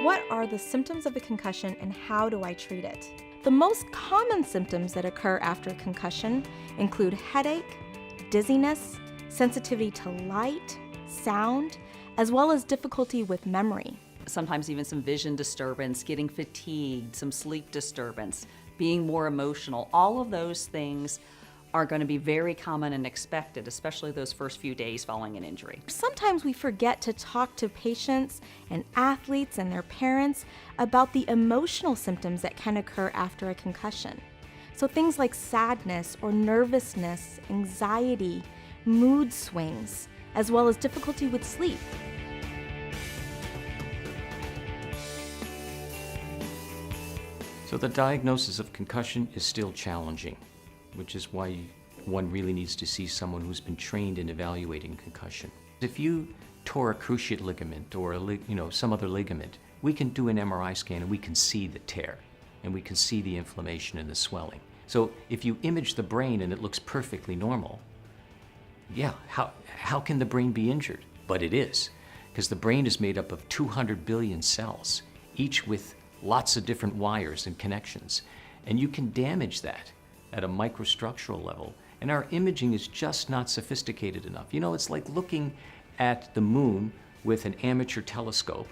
What are the symptoms of a concussion and how do I treat it? The most common symptoms that occur after a concussion include headache, dizziness, sensitivity to light, sound, as well as difficulty with memory. Sometimes even some vision disturbance, getting fatigued, some sleep disturbance, being more emotional. All of those things are going to be very common and expected, especially those first few days following an injury. Sometimes we forget to talk to patients and athletes and their parents about the emotional symptoms that can occur after a concussion. So things like sadness or nervousness, anxiety, mood swings, as well as difficulty with sleep. So the diagnosis of concussion is still challenging, which is why one really needs to see someone who's been trained in evaluating concussion. If you tore a cruciate ligament or some other ligament, we can do an MRI scan and we can see the tear and we can see the inflammation and the swelling. So if you image the brain and it looks perfectly normal, yeah, how can the brain be injured? But it is, because the brain is made up of 200 billion cells, each with lots of different wires and connections. And you can damage that at a microstructural level. And our imaging is just not sophisticated enough. You know, it's like looking at the moon with an amateur telescope.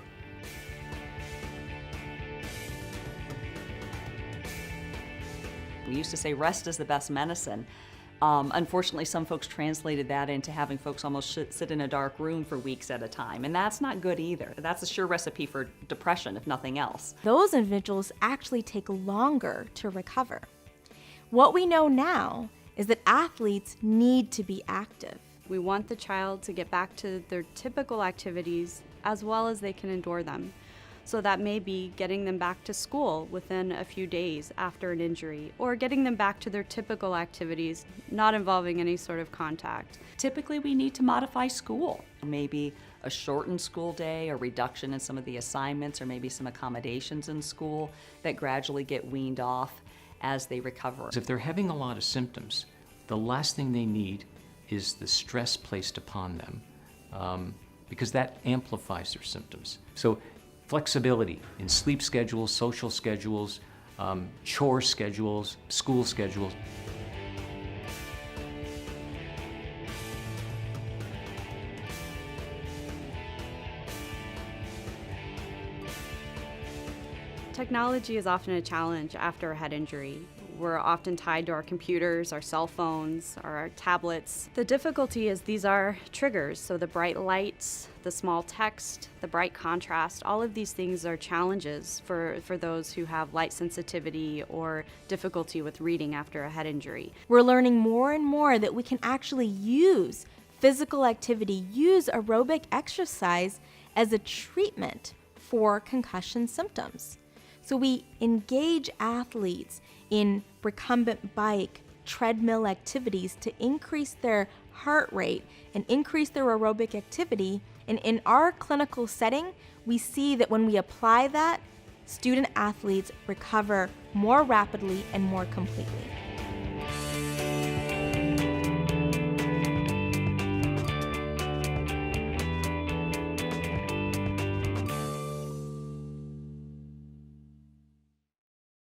We used to say rest is the best medicine. Unfortunately, some folks translated that into having folks almost sit in a dark room for weeks at a time, and that's not good either. That's a sure recipe for depression, if nothing else. Those individuals actually take longer to recover. What we know now is that athletes need to be active. We want the child to get back to their typical activities as well as they can endure them. So that may be getting them back to school within a few days after an injury, or getting them back to their typical activities, not involving any sort of contact. Typically, we need to modify school. Maybe a shortened school day, a reduction in some of the assignments, or maybe some accommodations in school that gradually get weaned off as they recover. If they're having a lot of symptoms, the last thing they need is the stress placed upon them, because that amplifies their symptoms. So flexibility in sleep schedules, social schedules, chore schedules, school schedules. Technology is often a challenge after a head injury. We're often tied to our computers, our cell phones, or our tablets. The difficulty is these are triggers, so the bright lights, the small text, the bright contrast, all of these things are challenges for those who have light sensitivity or difficulty with reading after a head injury. We're learning more and more that we can actually use physical activity, use aerobic exercise as a treatment for concussion symptoms. So we engage athletes in recumbent bike, treadmill activities to increase their heart rate and increase their aerobic activity. And in our clinical setting, we see that when we apply that, student athletes recover more rapidly and more completely.